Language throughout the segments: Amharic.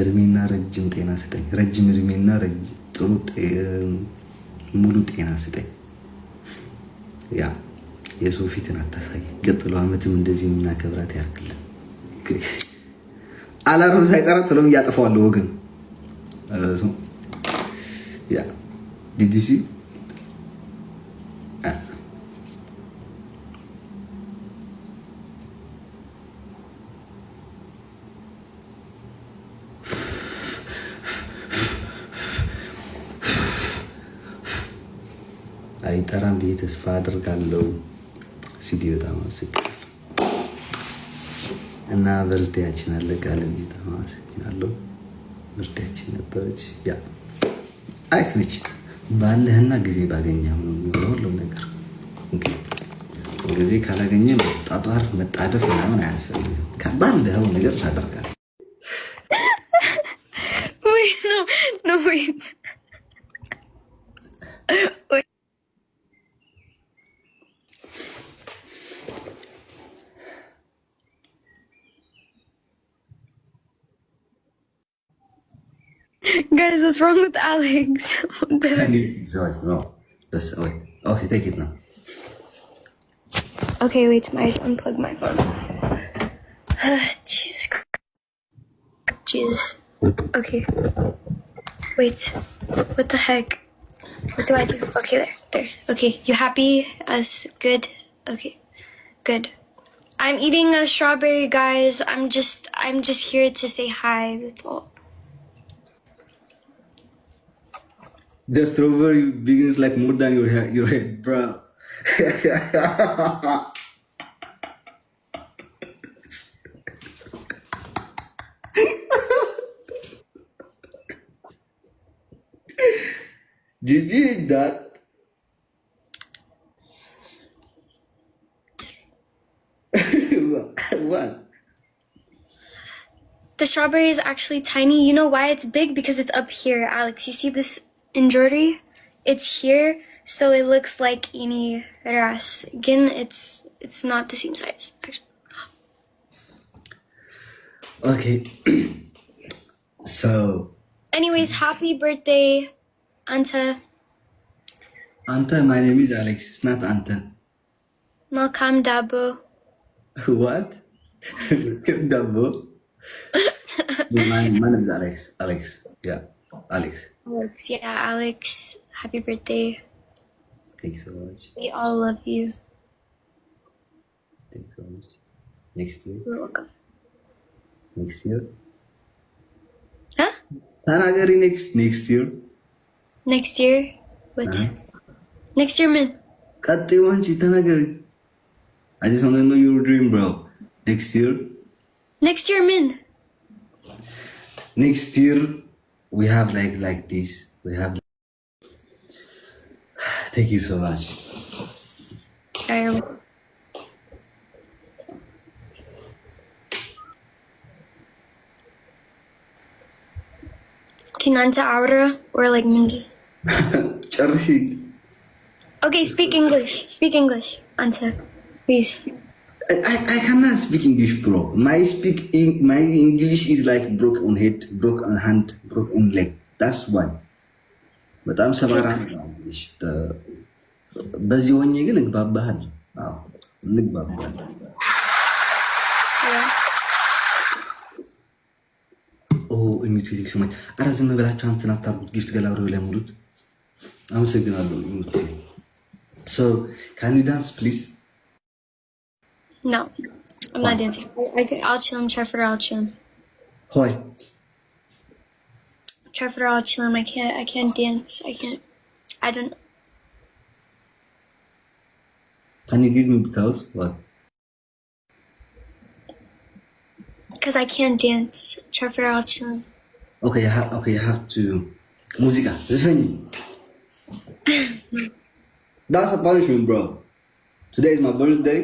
እድሜና ረጅም ጤና ስጠኝ። ረጅም እድሜና ጥሩ ሙሉ ጤና ስጠኝ። ያ የሰው ፊትን አታሳይ። ቀጥሎ አመትም እንደዚህ የምናከብራት ያርግልን። አላርም ሳይጠራት ስለምን እያጠፋዋለሁ ወገን። ያ ዲዲሲ አይጠራም ብዬ ተስፋ አድርጋለሁ። ሲዲ በጣም አመሰግናለሁ እና በርዝዴያችን አለቀ። በጣም አመሰግናለሁ። በርዝዴያችን ነበረች። ያ አሪፍ ነች። ባለህና ጊዜ ባገኘህ ነው የሚሆነው ሁሉም ነገር። ጊዜ ካላገኘ መጣጣር መጣደፍ ምናምን አያስፈልግም። ባለኸው ነገር ታደርጋለህ። Guys, what's wrong with Alex? No. Okay, take it now. Okay, wait, I unplug my phone. Jesus Christ. Jesus. Okay. Wait. What the heck? What do I do? Okay, there. Okay, you happy? Good? Okay, good. I'm eating a strawberry, guys. I'm just here to say hi, that's all. The strawberry begins like more than your head, bro. Did you eat that? What? The strawberry is actually tiny. You know why it's big? Because it's up here, Alex. You see this injury? It's here, so it looks like any ras. Again, it's not the same size, actually. Okay. So. Anyways, happy birthday, Anta. Anta, my name is Alex. It's not Anta. Malcolm Dabo. What? Malcolm Dabo. My name is Alex. Alex. Yeah, Alex. Alex, yeah, Alex. Happy birthday. Thanks so much. We all love you. Thanks so much. Next year. You're welcome. Next year. Huh? Tanagari next year. Next year? What? Next year, man. Cut the one, Tanagari. I just want to know your dream, bro. Next year. Next year, man. Next year, we have like this. We have. Thank you so much. Kinanta Aura or like Mindy? Okay, speak English. Speak English, Anta. Please. I cannot speak English, bro. My English is like broken head, broken hand, broken leg. That's why. But I'm Sabara. በዚህ ሆኜ ግን እንግባባሃል። አዎ እንግባባለን። ኦ ኢሚቴቲንግ ሶ ማች። ኧረ ዝም ብላችሁ አንተን አታርጉት። ጊፍት ገላውሪው ላይ ሙሉት። አመሰግናለሁ ኢሚቴ። So can you dance please? No, I'm not dancing. I'll chill him. Try for I'll chill him. Why? Try for I'll chill him. I can't dance. I don't. Can you give me because what? Because I can't dance. Try for I'll chill him. Okay, you have to. Musica. Listen. That's a punishment, bro. Today is my birthday.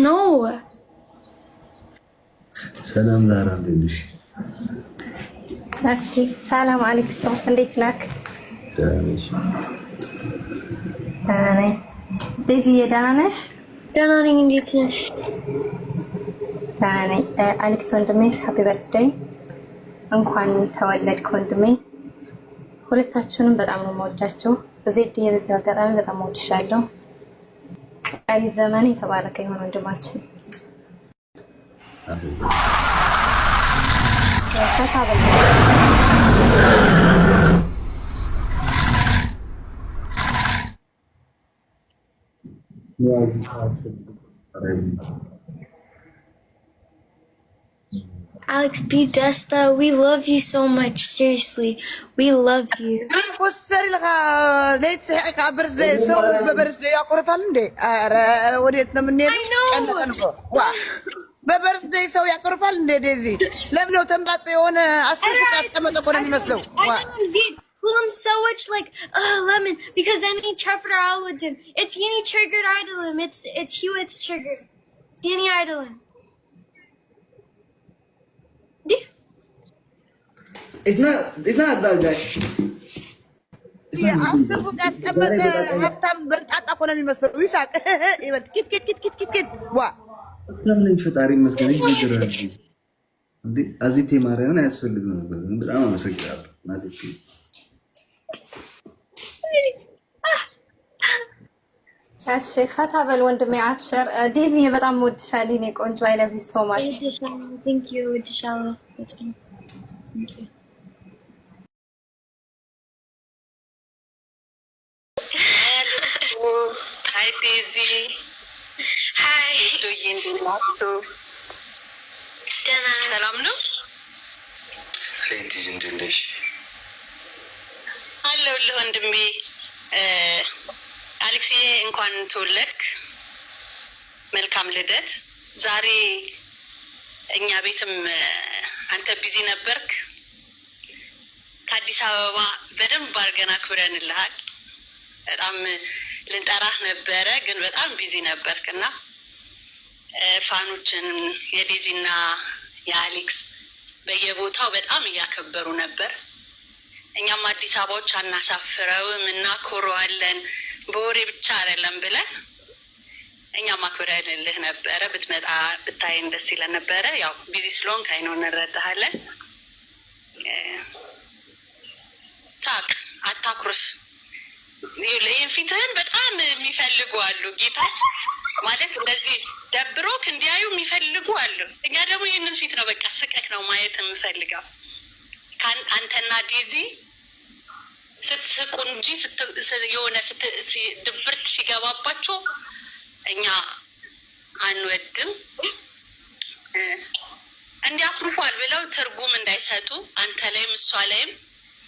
No. ሰላም ዛራ እንዴት ነሽ? እሺ ሰላም አለይኩም እንዴት ነህ? ደህና ነሽ? ደህና ነኝ። ዴዚ ደህና ነሽ? ደህና ነኝ። እንዴት ነሽ? ደህና ነኝ። አሌክስ ወንድሜ ሃፒ በርዝዴይ፣ እንኳን ተወለድክ ወንድሜ። ሁለታችሁንም በጣም ነው የምወዳችሁ። ዜድ የበዚሁ አጋጣሚ በጣም እወድሻለሁ። ቀሪ ዘመን የተባረከ ይሁን ወንድማችን። Alex, be Desta. We love you so much. Seriously, we love you. وسري لها ليت سحق برزدي سو ببرزدي يقرف عندي وديتنا منين ببرزدي سو يقرف عندي ديزي لم لو تنبطي وانا اصلا اسقمط اكون المسلو Well, I'm so much like lemon because any Trevor Alwoodin. It's Yeni triggered idolum. It's Hewitt's triggered. Yeni idolum. It's not that guy. يا أصرف أسقمط هفتم بلطات أكون المسلو ويساق يبل كيت كيت كيت كيت كيت وا ለምን ፈጣሪ መስገን ይጅራል እንዴ አዚቴ ማርያምን አያስፈልግም ነበር። በጣም አመሰግናለሁ ማለት ነው። እሺ ፈታ በል ወንድሜ አትሸር። ዴዚ በጣም እወድሻለሁ የኔ ቆንጆ። አይ ላቭ ዩ ሶ ማች። Thank you. Odishala. Thank you. Hi Daisy. Hi. ሰላም ነው? ሄንቲዝ እንደነሽ አለሁልህ ወንድሜ። አሌክስዬ እንኳን ተወለድክ። መልካም ልደት። ዛሬ እኛ ቤትም አንተ ቢዚ ነበርክ። ከአዲስ አበባ በደንብ አድርገን አክብረንልሃል። በጣም ልንጠራህ ነበረ ግን በጣም ቢዚ ነበርክና ፋኖችን የዴዚና የአሌክስ በየቦታው በጣም እያከበሩ ነበር። እኛም አዲስ አበባዎች አናሳፍረውም እናኮረዋለን በወሬ ብቻ አይደለም ብለን እኛም አክብረንልህ ነበረ። ብትመጣ ብታይን ደስ ይለን ነበረ። ያው ቢዚ ስለሆንክ አይ ነው እንረዳሃለን። ሳቅ አታኩርፍ። ይሄን ፊትህን በጣም የሚፈልጉ አሉ። ጌታ ማለት እንደዚህ ደብሮክ እንዲያዩ የሚፈልጉ አሉ። እኛ ደግሞ ይህንን ፊት ነው በቃ ስቀክ ነው ማየት የምፈልገው። አንተና ዴዚ ስትስቁ እንጂ የሆነ ድብርት ሲገባባቸው እኛ አንወድም። እንዲያኩርፏል ብለው ትርጉም እንዳይሰጡ አንተ ላይም እሷ ላይም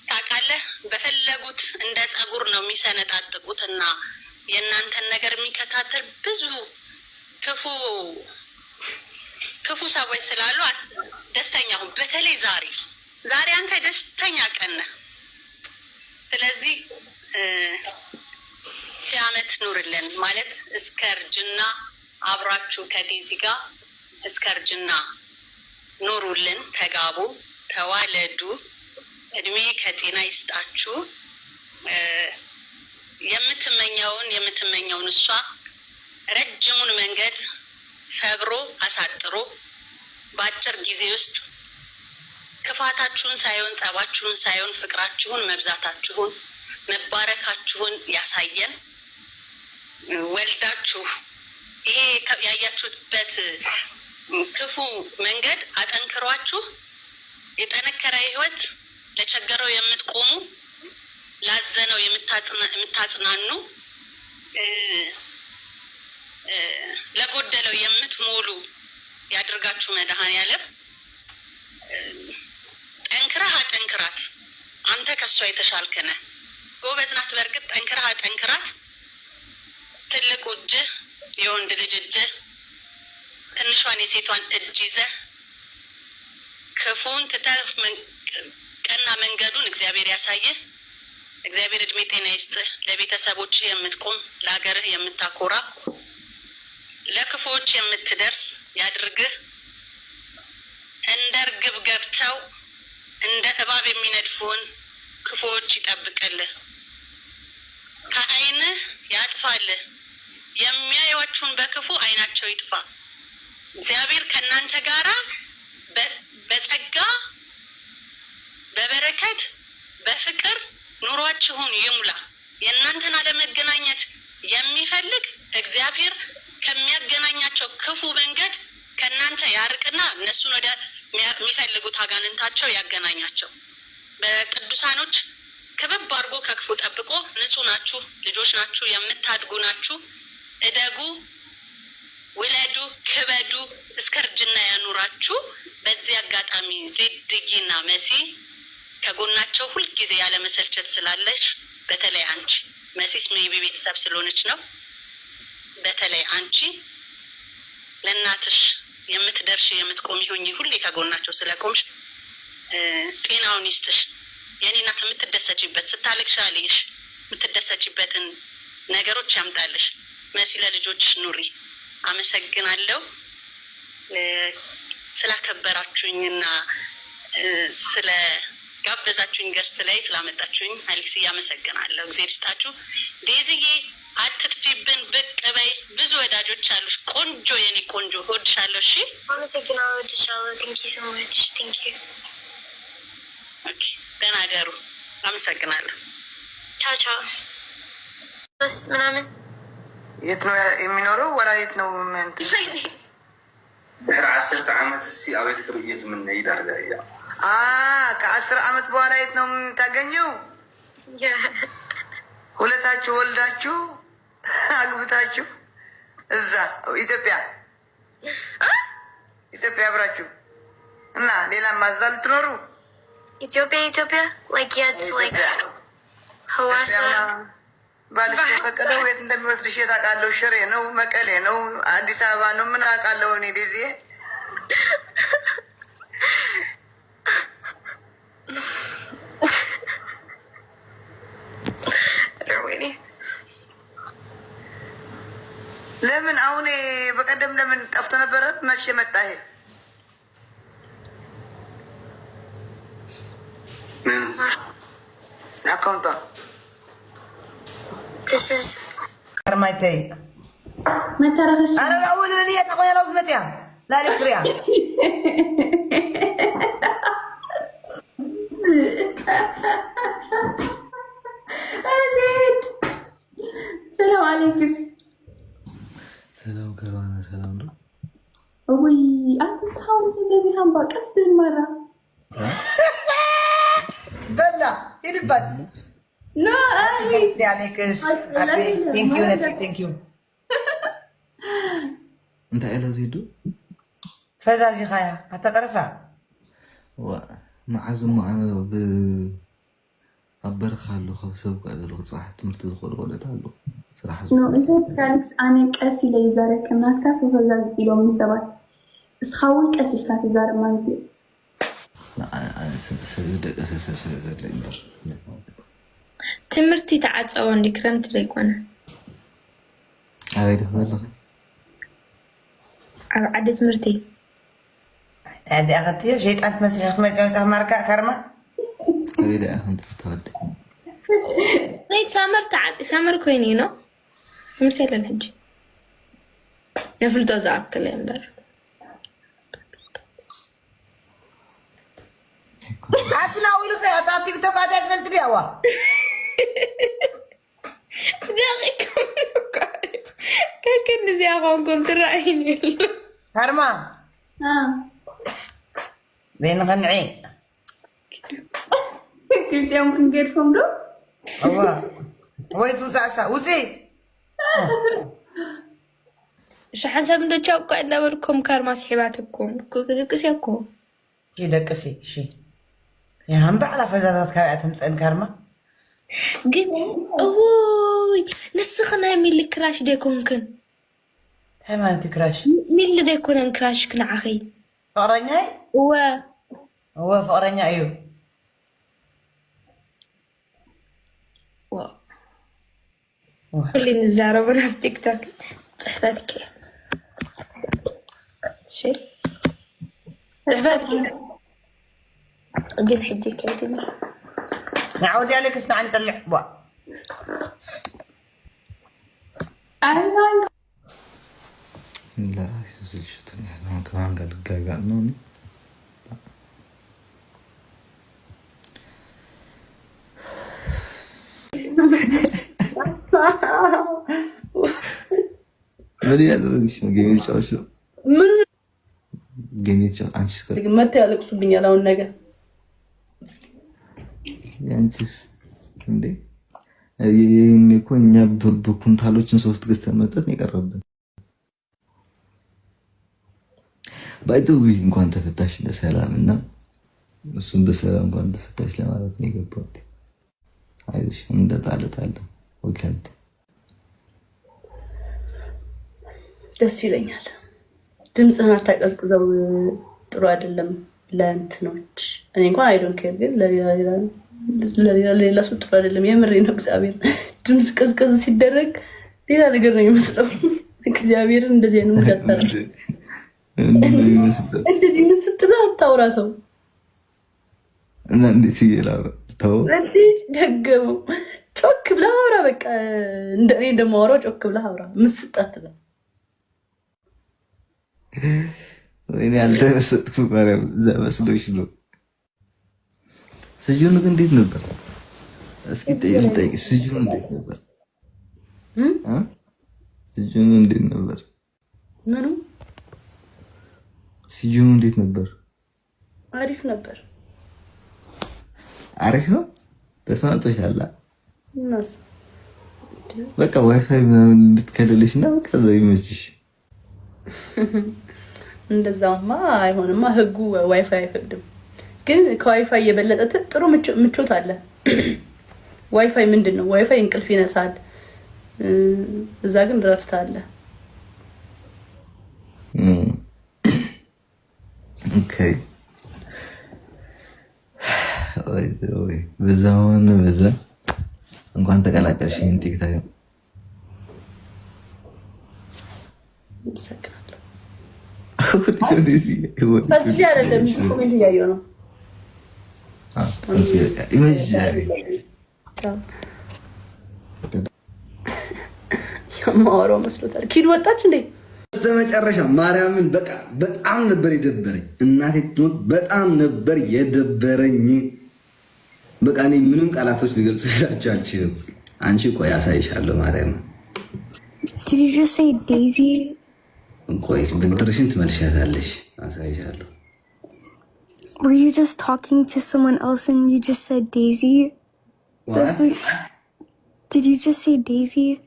ታውቃለህ፣ በፈለጉት እንደ ጸጉር ነው የሚሰነጣጥቁትና የእናንተን ነገር የሚከታተል ብዙ ክፉ ሰዎች ስላሉ ደስተኛ ሁን። በተለይ ዛሬ አንተ ደስተኛ ቀን ነህ። ስለዚህ ሺህ ዓመት ኑርልን ማለት እስከ እርጅና አብራችሁ ከዴዚ ጋር እስከ እርጅና ኑሩልን። ተጋቡ፣ ተዋለዱ፣ እድሜ ከጤና ይስጣችሁ። የምትመኘውን እሷ ረጅሙን መንገድ ሰብሮ አሳጥሮ በአጭር ጊዜ ውስጥ ክፋታችሁን ሳይሆን ጸባችሁን ሳይሆን ፍቅራችሁን መብዛታችሁን መባረካችሁን ያሳየን። ወልዳችሁ ይሄ ያያችሁበት ክፉ መንገድ አጠንክሯችሁ የጠነከረ ህይወት ለቸገረው የምትቆሙ ላዘነው የምታጽናኑ ለጎደለው የምትሞሉ ያድርጋችሁ መድኃኔዓለም። ጠንክራት። አንተ ከሷ የተሻልክ ነህ። ጎበዝ ናት በእርግጥ። ጠንክራት። ትልቁ እጅህ የወንድ ልጅ እጅህ ትንሿን የሴቷን እጅ ይዘህ ክፉን ትተህ ቀና መንገዱን እግዚአብሔር ያሳየህ። እግዚአብሔር እድሜ ጤና ይስጥህ። ለቤተሰቦች የምትቆም ለሀገርህ የምታኮራ ለክፉዎች የምትደርስ ያድርግህ። እንደ እርግብ ገብተው እንደ እባብ የሚነድፉን ክፉዎች ይጠብቅልህ። ከዓይንህ ያጥፋልህ። የሚያዩዋችሁን በክፉ አይናቸው ይጥፋ። እግዚአብሔር ከእናንተ ጋራ በጸጋ በበረከት በፍቅር ኑሯችሁን ይሙላ። የእናንተን አለመገናኘት የሚፈልግ እግዚአብሔር ከሚያገናኛቸው ክፉ መንገድ ከእናንተ ያርቅና እነሱን ወደ የሚፈልጉት አጋንንታቸው ያገናኛቸው። በቅዱሳኖች ክብብ አድርጎ ከክፉ ጠብቆ ንጹህ ናችሁ፣ ልጆች ናችሁ፣ የምታድጉ ናችሁ። እደጉ፣ ውለዱ፣ ክበዱ፣ እስከ እርጅና ያኑራችሁ። በዚህ አጋጣሚ ዜድዬና መሲ ከጎናቸው ሁልጊዜ ያለመሰልቸት ስላለሽ፣ በተለይ አንቺ መሲስ ሜቢ ቤተሰብ ስለሆነች ነው። በተለይ አንቺ ለእናትሽ የምትደርሽ የምትቆሚ ሆኚ ሁሌ ከጎናቸው ስለቆምሽ ጤናውን ይስጥሽ። የኔ እናት የምትደሰችበት ስታለቅሽ አለሽ የምትደሰችበትን ነገሮች ያምጣልሽ። መሲ ለልጆችሽ ኑሪ። አመሰግናለሁ ስላከበራችሁኝና ስለ ጋበዛችሁኝ ገስት ላይ ስላመጣችሁኝ አሌክስ እያመሰግናለሁ። እግዚአብሔር ይስጣችሁ። ዴዝዬ አትጥፊብን፣ ብቅ በይ። ብዙ ወዳጆች አሉሽ። ቆንጆ የኔ ቆንጆ እወድሻለሁ። እሺ አመሰግናለሁ። እወድሻለሁ። ቴንክ ዩ ሶ ማች ቴንክ ዩ። ኦኬ ደህና ደሩ። አመሰግናለሁ። ቻው ቻው። በስ ምናምን የት ነው የሚኖረው? ወራየት ነው መንት ድሕሪ 10 ዓመት እስኪ አቤት ትርኢት ምን ይዳርጋ ያ ከ10 ዓመት በኋላ የት ነው የምታገኘው? ሁለታችሁ ወልዳችሁ አግብታችሁ እዛ ኢትዮጵያ አብራችሁ እና ሌላም ማዛ ልትኖሩ ኢትዮጵያ like yes like ሐዋሳ ባልሽ ከፈቀደው የት እንደሚወስድሽ ታውቃለሁ። ሽሬ ነው መቀሌ ነው አዲስ አበባ ነው ምን አውቃለሁ እኔ ዲዚ ለምን አሁን በቀደም ለምን ጠፍቶ ነበረ? መቼ መጣ ይሄ? አካውንቷ ትስስ ከርማይተይ መተረፈሽ አረ አሁን ለሊያ ተቆያለው መጥያ ላሊክ ስሪያ ሰላም አለይኩም። ሰላም ከራና ሰላም ነው ወይ አትሳው እንደዚህ ሃምባ ቀስት መራ በላ ይልባት ኖ አይ አሌክስ አቤ ቴንክ ዩ ነቲ ቴንክ ዩ እንታ ኢላ ዘይዱ ፈዛዚ ኻያ አታጠርፋ መዓዝ ማዕነ ብ አበርካሉ ከብሰብ ቀደሉ ጽባሕ ትምህርት ዝኸሉ ወለታ አሉ ስራሕ ኖ እንት ስካሊክስ አነ ቀሲ ላይ ዘረክ ናካስ ፈዛዚ ኢሎም ሰባት እስኻውን ቀሲካ ተዛር ማለት ደቀሰሰብ ስለዘለኝ ትምህርቲ ተዓፀወ እንዲ ክረምት ላይ ኮነ አይ ደኸለኸ ኣብ ዓዲ ትምህርቲ هذه أختي شيطان مسرح مجال ماركة كرمة. هذا أنت تودي. ليت سامر كويني نو. مثلا الحج. نفلت ذاك اليوم دار. أتنا ويلك يا تاتيك تبغى تعمل تريوا. دقيقة. كأن زي أخوانكم ترايني. كرمة. بين غنعي قلت يوم نقرفهم له الله ويتو زعسا وزي شو حسب ندو تشوقوا إلا ولكم كارما سحباتكم كسيكم شي دكسي شي يا هم بعرف فزازات كارات تنسأل كارما قل اوي نسخنا مين اللي كراش ديكون كن تمام تكراش مين اللي ديكون كراش كن عخي فقرني هو فقرني أيوه اللي نزاربنا في تيك توك صحباتك شي صحباتك قل حجيك يا دنيا نعود عليك اسنا عند اللحظة ለራሴ ስልሽቶኛል። አሁን ከማን ጋር ልጋጋጥ ነው? ምን ያደረግሽ ነው? ጌም የተጫወትሽ ነው? ጌም የተጫወት አንቺስ መተው ያለቅሱብኛል። አሁን ነገር ያንቺስ እንዴ? ይሄን እኮ እኛ በኩንታሎችን ሶፍት ገዝተን መጠጥ ነው የቀረብን። ባይተው እንኳን ተፈታሽ በሰላም እና እሱም በሰላም እንኳን ተፈታሽ ለማለት ነው የገባሁት። አይሽ እንደጣለታለሁ ወከንት ደስ ይለኛል። ድምፅህን አታቀዝቅዘው፣ ጥሩ አይደለም ለእንትኖች። እኔ እንኳን አይ ዶንት ኬር፣ ግን ለሌላ ሰው ጥሩ አይደለም። የምሬ ነው። እግዚአብሔር ድምፅ ቀዝቀዝ ሲደረግ ሌላ ነገር ነው የሚመስለው። እግዚአብሔርን እንደዚህ አይነት ሙዳታራ እንደዚህ ምን ስትለው አታውራ ሰው እና እንዴት ይላል ተው እንዴ ደገመው። ጮክ ብለህ አውራ። በቃ እንደኔ እንደማወራው ጮክ ብለህ አውራ። ምስጣት ነው ወይኔ ያልተመሰጥኩ ማርያም እዛ መስሎሽ ነው። ስጁን ግን እንዴት ነበር? እስኪ ጠይቅ። ስጁን እንዴት ነበር? ስጁን እንዴት ነበር? ምኑ ስጁን እንዴት ነበር? አሪፍ ነበር። አሪፍ ነው። ተስማምቶሻል? እናስ በቃ ዋይፋይ ምናምን እንድትከለልሽ እና በቃ እዛ ይመችሽ። እንደዛማ አይሆንማ፣ ህጉ ዋይፋይ አይፈቅድም። ግን ከዋይፋይ የበለጠ ጥሩ ምቾት አለ። ዋይፋይ ምንድን ነው? ዋይፋይ እንቅልፍ ይነሳል። እዛ ግን ረፍት አለ። ኦኬ ወይ በዛውን በዛ እንኳን ተቀላቀልሽ ይሄን ቲክታክ ሰክናለሁ። ከዚህ አይደለም ኮሜንት እያየሁ ነው። የማወራው መስሎታል። ኪድ ወጣች እንዴ? በስተመጨረሻ ማርያምን በቃ በጣም ነበር የደበረኝ። እናቴ ትሞት በጣም ነበር የደበረኝ። በቃ እኔ ምንም ቃላቶች ልገልጽላችሁ አልችልም። አንቺ ቆይ አሳይሻለሁ። ማርያም Did you just say Daisy? ቆይ ብድርሽን ትመልሻታለሽ። አሳይሻለሁ። Were you just talking to someone else and you just said Daisy? What? Did you just say Daisy?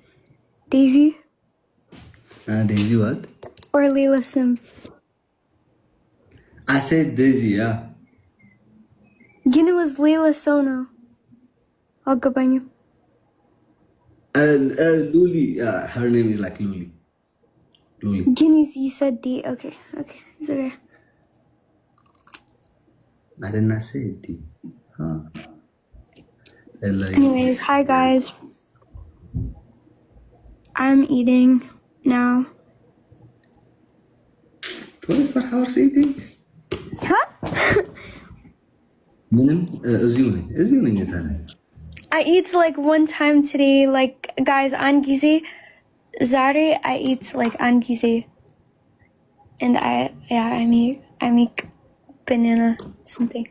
Daisy? Daisy what? Or Layla Sim? I said Daisy, yeah. Again, it was Layla Sono. I'll go by you. Luli, her name is like Luli. Luli. Guineas, you said D. Okay, it's okay. I did not say D. Huh. Anyways, hi guys. I'm eating now. 24 hours eating? Huh? I eat like one time today, like guys, angize. Zare, I eat like angize. And I make banana something.